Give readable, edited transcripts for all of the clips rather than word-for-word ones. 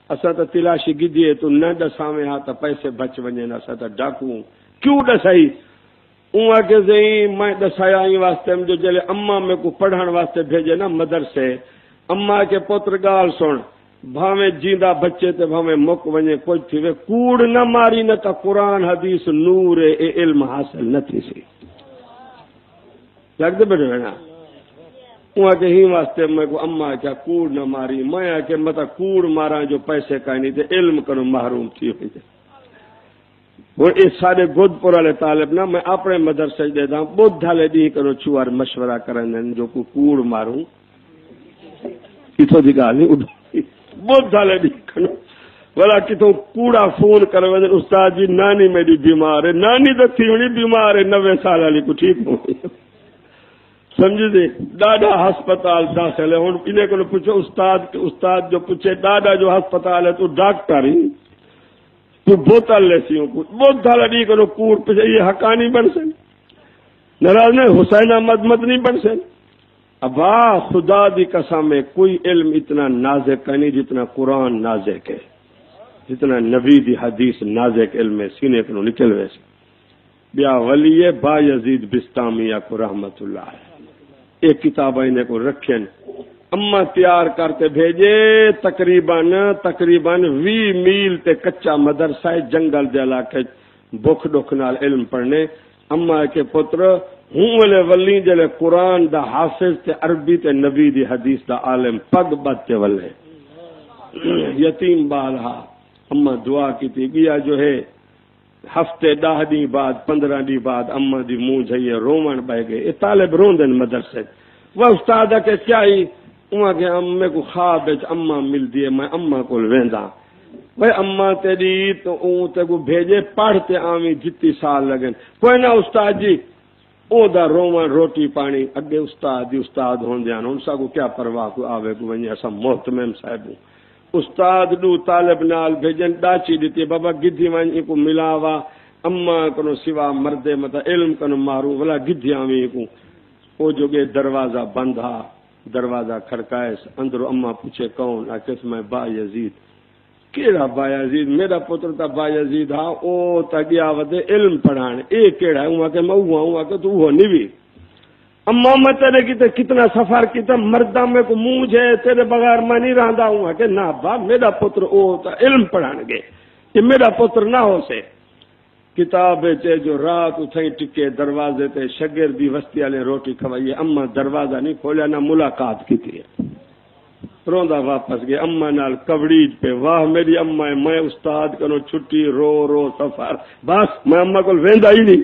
اسا تو تلاشی گدیے تو نہ دساویں ہاں تو پیسے بچ ونجن اسا تو ڈاکوں کیوں دسائی اُن کے زئی میں دسایا ہی واسطے جو جلے اماں میں کو پڑھن واسطے بھیجے نا مدرسے اماں کے پتر گال سن بھاویں جیندا بچے تے بھاویں مک ونجے کچھ تھی وے کوڑ نہ ماری نہ تا قرآن حدیث نور علم حاصل نہ تھی سی لگ دے بیٹھے نا وہاں کے ہی واسطے میں کو اماں کیا کوڑ نہ ماری میں کہ متا کوڑ مارا جو پیسے کا نہیں تے علم کرو محروم تھی ہوئی تھے وہ اس سارے گود پور والے طالب نا میں اپنے مدرسے دے دا بدھ والے دی کرو چوار مشورہ کرن جو کو کوڑ ماروں کتوں دی گال نہیں بدھ والے دی کرو والا کتوں کوڑا فون کرو استاد جی نانی میری بیمار ہے نانی تو تھی ہونی بیمار ہے 90 سال والی کو ٹھیک ہو سمجھ دے ڈاڈا ہسپتال داخل ہے ہوں انہیں کو پوچھو استاد جو پوچھے ڈاڈا جو ہسپتال ہے تو ڈاکٹر ہی تو بوتل لیسی ہوں بہت دھالا نہیں کرو کوڑ پہ یہ حقانی بن سن ناراض نہیں حسین احمد مدنی بن سن ابا خدا دی قسم ہے کوئی علم اتنا نازک نہیں جتنا قرآن نازک ہے جتنا نبی دی حدیث نازک علم ہے سینے کو نکل ویسے بیا ولی با یزید بستامیہ کو رحمت اللہ ہے ایک کتاب انہیں کو رکھیں اما تیار کرتے بھیجے تقریباً 20 میل تے کچا مدرسہ جنگل دے علاقے بخ ڈخ نال علم پڑھنے اما کے پتر ہوں ولے ولی جلے قرآن دا حافظ تے عربی تے نبی دی حدیث دا عالم پگ بتے ولے یتیم بالہا اما دعا کی تھی گیا جو ہے ہفتے 10 دن بعد 15 دن بعد اما دی منہ جھئیے رومن بہ گئے یہ طالب روندن مدرسے وہ استاد کے کیا ہی وہاں کے امے کو خواب اما مل دیے میں اما کو ویندا بھائی اما تیری تو اون تے کو بھیجے پڑھتے آویں جتنی سال لگن کوئی نہ استاد جی او دا رومن روٹی پانی اگے استاد ہوندیاں ان سا کو کیا پرواہ کو آوے کو ونجے اسا محتمم صاحب استاد دو طالب نال بھیجن ڈاچی دیتی بابا گدھی ونجے کو ملاوا اما کنو سوا مردے متا علم کنو مارو ولا گدھی آویں کو او جو گے دروازہ بندھا دروازہ کھڑکائے اندر اما پوچھے کون آکس میں با یزید کیڑا با یزید میرا پتر تا با یزید ہاں او تا گیا ودے علم پڑھان اے کیڑا ہے وہاں کہ میں ہوا کہ تو ہو نہیں بھی اما میں تیرے کی کتنا سفر کیتا مردہ میں کو منہ ہے تیرے بغیر میں نہیں رہندا ہوں کہ نہ با میرا پتر او تا علم پڑھان گے کہ میرا پتر نہ ہو سے کتاب چے جو رات اتھائی ٹکے دروازے تے شگردی وستی والے روٹی کھوائیے اما دروازہ نہیں کھولیا نہ ملاقات کی تھی روندا واپس گئے اما نال کوڑیج پہ واہ میری اما ہے میں استاد کنو چھٹی رو سفر بس میں اما کو ویندا ہی نہیں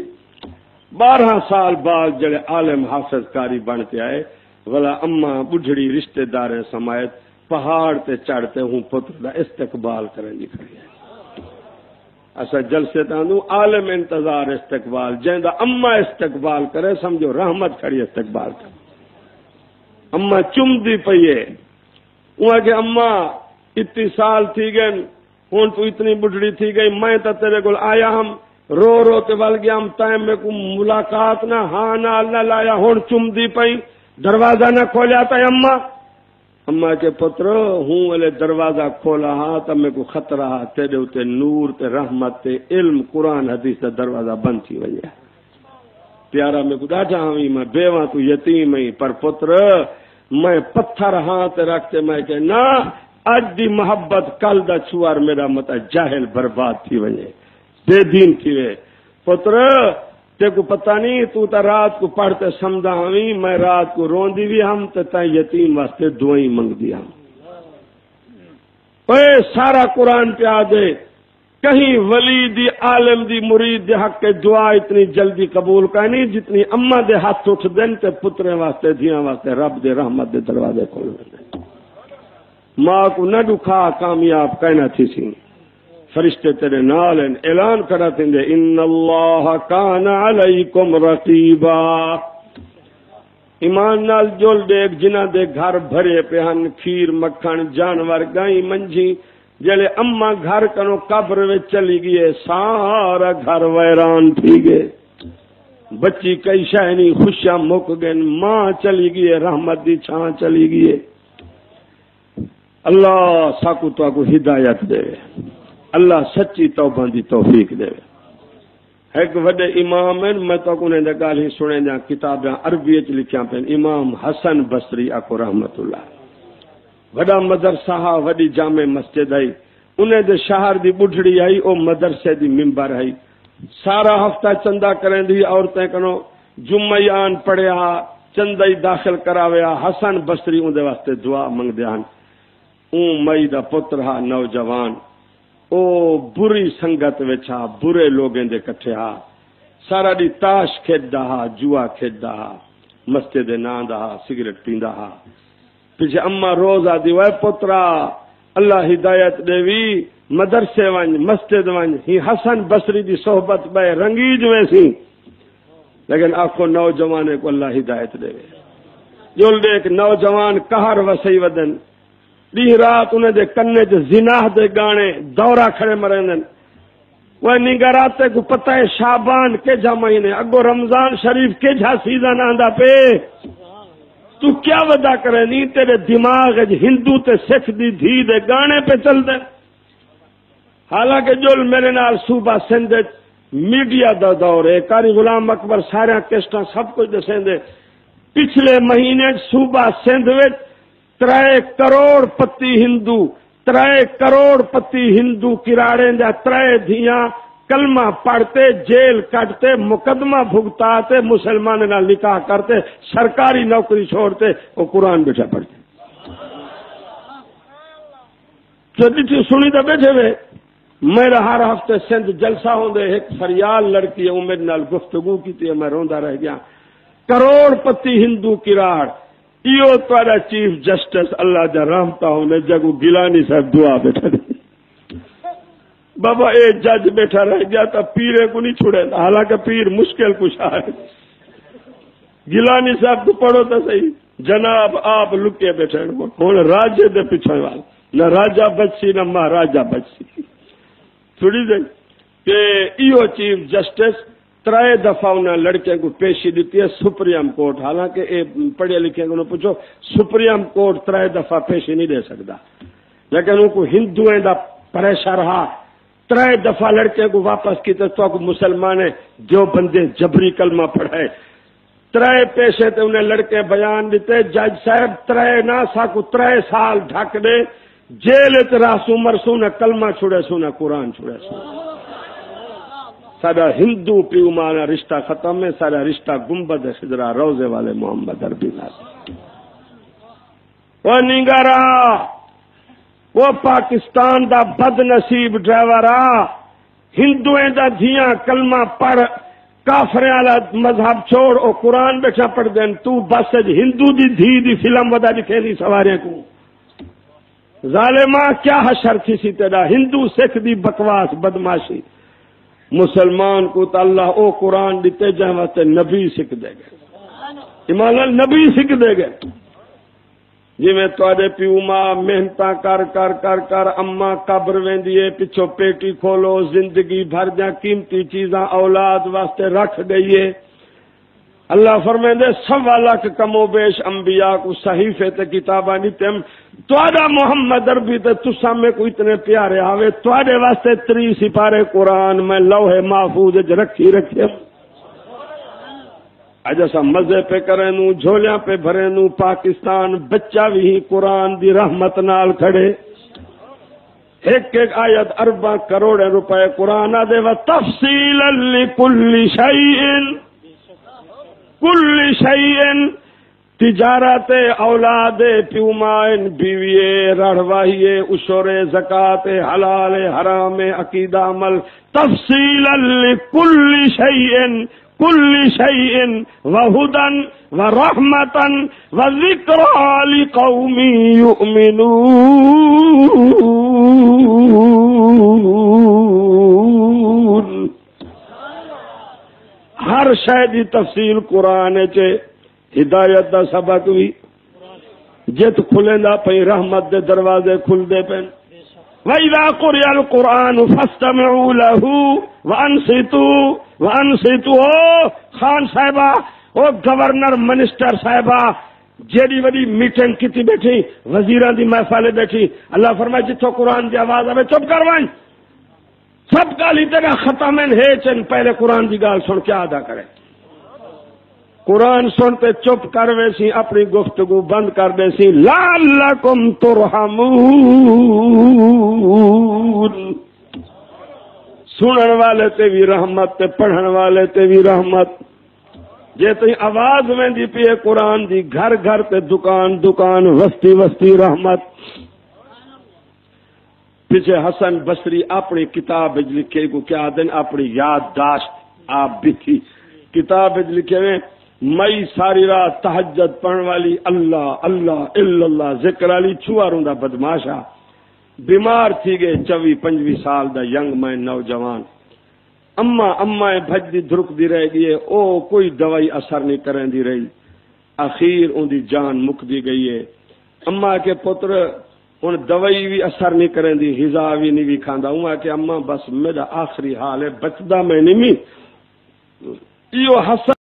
12 سال بعد جڑے عالم حافظ قاری بنتے آئے ولا اما بڑھڑی رشتہ داریں سمایت پہاڑ تے چڑھتے ہوں پتر دا استقبال کرن دی کھڑی ہے اسا جلسے تاندو عالم انتظار استقبال جیندا اما استقبال کرے سمجھو رحمت کھڑی استقبال کر اما چم دی پئیے وہاں کہ اما اتنی سال تھی گئے ہوں تو اتنی بڑھڑی تھی گئی میں تو تیرے کو آیا ہم رو تے ول گیا ہم ٹائم میں کو ملاقات نہ ہاں نال نہ لایا ہوں چم دی پئی دروازہ نہ کھولیا تا اما کے پتر ہوں والے دروازہ کھولا ہاں تو میں کو خطرہ تیرے اتے نور تے رحمت تے علم قرآن حدیث تے دروازہ بند تھی وئی پیارا میں کو ڈاٹا ہوئی میں بیواں تو یتیم ہی پر پتر میں پتھر ہاتھ رکھتے میں کہ نہ اج دی محبت کل دا چھوار میرا متا جاہل برباد تھی وجے بے دین تھی وے پتر تے کو پتہ نہیں تو تا رات کو پڑھتے سمجھا ہوئی میں رات کو روندی بھی ہم تے یتیم واسطے دعائیں منگ دی ہم اے سارا قرآن پہ آ دے کہیں ولی دی عالم دی مرید دی حق کے دعا اتنی جلدی قبول کا نہیں جتنی اما دے ہاتھ اٹھ دین تے پترے واسطے دھیاں واسطے رب دے رحمت دے دروازے کھول دے ماں کو نہ دکھا کامیاب کہنا تھی سی فرشتے تیرے نال اعلان کرا تندے ان اللہ کان علیکم رقیبا ایمان نال جول دیکھ جنہ دے گھر بھرے پہ ہن کھیر مکھن جانور گائیں منجھی جلے اما گھر کنو قبر میں چلی گئے سارا گھر ویران تھی گئے بچی کئی شہنی خوشیاں مک گئے ماں چلی گئے رحمت دی چھان چلی گئے اللہ ساکو تو کو ہدایت دے، اللہ سچی توبہ دی توفیق دے۔ ایک وڈے امام ہیں، میں تو انہیں دے گال ہی سنے دیا کتابیں عربی چ لکھیاں پہ، امام حسن بصری اکو رحمت اللہ، وڈا مدرسہ وڈی جامع مسجد آئی، انہیں دے شہر دی بڑھڑی آئی، او مدرسے دی ممبر آئی، سارا ہفتہ چندہ کریں دی عورتیں کنو جمعیان پڑھیا چندہ داخل کراویا، حسن بصری اون دے واسطے دعا منگ دیان۔ اون مئی دا پتر ہا نوجوان او بری سنگت وچا برے لوگیں دے کٹھے ہا، سارا دی تاش کھیڈدا ہا، جوا کھیڈدا ہا، مسجد ناں دا ہا، سگریٹ پیندا ہا۔ پیچھے اما روز آدھی وے پترا اللہ ہدایت دیوی، مدرسے ونج مسجد ونج، ہی حسن بصری دی صحبت بے رنگیج ویسی، لیکن آخو نوجوانے کو اللہ ہدایت دے۔ جل دے ایک نوجوان کہر وسیع ودن، دی رات انہیں دے کنے دے زناح دے گانے دورہ کھڑے مرندن، وہ نگراتے کو پتہ ہے شعبان کے جا مہینے، اگو رمضان شریف کے جا سیزن آندہ پہ، تو کیا ودا کرے نہیں تیرے دماغ ہندو تے سکھ دی دھی دے گانے پہ چل دے۔ حالانکہ جو میرے نال صوبہ سندھ میڈیا دا دور ہے، قاری غلام اکبر سارے کیسٹاں سب کچھ دسیں دے، پچھلے مہینے صوبہ سندھ وچ 3 کروڑ پتی ہندو، 3 کروڑ پتی ہندو کراڑے دا 3 دھیاں کلمہ پڑھتے، جیل کٹتے، مقدمہ بھگتاتے، مسلمان نال نکاح کرتے، سرکاری نوکری چھوڑتے، وہ قرآن بیٹھا پڑھتے۔ تو سنی تو بیٹھے ہوئے، میرا ہر ہفتے سندھ جلسہ ہوندے، ایک فریال لڑکی ہے میرے نال گفتگو کی تھی، میں روندا رہ گیا۔ کروڑ پتی ہندو کراڑ، ایو تارا چیف جسٹس اللہ دا رحمتا ہونے جگو گیلانی صاحب دعا بیٹھا دے۔ بابا اے جج بیٹھا رہ گیا تا پیرے کو نہیں چھوڑے، حالانکہ پیر مشکل کشا ہے۔ گیلانی صاحب کو پڑھو تا صحیح، جناب آپ لکے بیٹھے ہوں راجے دے پیچھے وال، نہ راجہ بچسی نہ مہاراجہ بچسی۔ تھوڑی دیر کہ ایو چیف جسٹس 3 دفعہ انہیں لڑکے کو پیشی دیتی ہے سپریم کورٹ، حالانکہ اے پڑھے لکھے کو پوچھو سپریم کورٹ 3 دفعہ پیشی نہیں دے سکتا، لیکن ان کو ہندویں دا پریشر رہا، 3 دفعہ لڑکے کو واپس کی تو مسلمان جو بندے جبری کلمہ پڑھائے، 3 پیشے تے انہیں لڑکے بیان دیتے، جج صاحب 3 نہ ساکو 3 سال ڈھک دے، جیل راسو مرسو نہ کلمہ چھوڑے سو نہ قرآن چھوڑے سو۔ سارا ہندو پیو مانا رشتہ ختم ہے، سارا رشتہ گنبد خضرا روزے والے محمد عربی ناظر۔ وہ نگارا وہ پاکستان دا بد نصیب ڈرائیور آ، ہندویں دا دھیاں کلمہ پڑھ، کافریں والا مذہب چھوڑ، او قرآن بیٹھا پڑھ دین، تو بس ہندو دی دھی دی فلم ودا دکھے نہیں سوارے کو۔ ظالمہ کیا حشر تھی سی تیرا، ہندو سکھ دی بکواس بدماشی، مسلمان کو تو اللہ او قرآن دیتے جہاں واسطے نبی سکھ دے گئے، ایمان نبی سکھ دے گئے۔ جی میں تواڈے پیو ماں محنتاں کر کر کر کر اما قبر ویندی پچھو پیٹی کھولو، زندگی بھر جا قیمتی چیزاں اولاد واسطے رکھ گئی ہے۔ اللہ فرمیندے 1.25 لاکھ کم و بیش انبیاء کو صحیفے تے کتاباں دیتم، تواڈا محمد عربی تے تساں میں کو اتنے پیارے آوے، تواڈے واسطے 3 سپارے قرآن میں لوح محفوظ وچ رکھی رکھے۔ اج اساں مزے پہ کریں نو، جھولیاں پہ بھریں نو، پاکستان بچہ بھی قرآن دی رحمت نال کھڑے، ایک آیت 4 کروڑ روپے قرآن دے و تفصیلا لکل شیء، کل شیء، تجارت اولاد پیومائن بیویے رڑواہیے اشورے زکات حلال حرام عقیدہ عمل، تفصیلا لکل شیء، کل شیء وہدن ورحمتا وذکرى لقوم یؤمنون۔ ہر شے دی تفصیل قرآن چے، ہدایت دا سبق بھی، جت کھلیں دا پئی رحمت دے دروازے کھل دے پین۔ وَإِذَا قُرِئَ الْقُرْآنُ فَاسْتَمِعُوا لَهُ وَأَنصِتُوا۔ خان صاحبہ، او گورنر منسٹر صاحبہ، جیڑی وڈی میٹنگ کیتی بیٹھی وزیراں دی محفل بیٹھی اللہ فرمائے جتھوں قرآن دی آواز آوے چپ کر وائیں سب گالی تیرا ختم ہے چن پہلے قرآن دی گال سن کے ادا کرے قرآن سن تے چپ کر ویسی اپنی گفتگو بند کر دے سی لعلکم ترحمون سنن والے تے بھی رحمت تے پڑھن والے تے بھی رحمت جے تی آواز ویندی پی قرآن دی گھر گھر تے دکان دکان وستی وستی رحمت پیچھے حسن بصری اپنی کتاب لکھے کو کیا دن اپنی یادداشت آپ بھی تھی کتاب لکھے میں مئی ساری رات تہجد پڑھن والی اللہ اللہ الا اللہ ذکر والی چھواروں دا بدماشا بیمار تھی گئے 24-25 سال دا ینگ مین نوجوان اما بھج دی دھرک دی رہ گئی ہے او کوئی دوائی اثر نہیں کریں دی رہی اخیر ان دی جان مک دی گئی ہے اما کے پتر ان دوائی بھی اثر نہیں کریں دی غذا بھی نہیں بھی کھاندا ہوں کہ اما بس میرا آخری حال ہے بچدا میں نہیں ایو حسن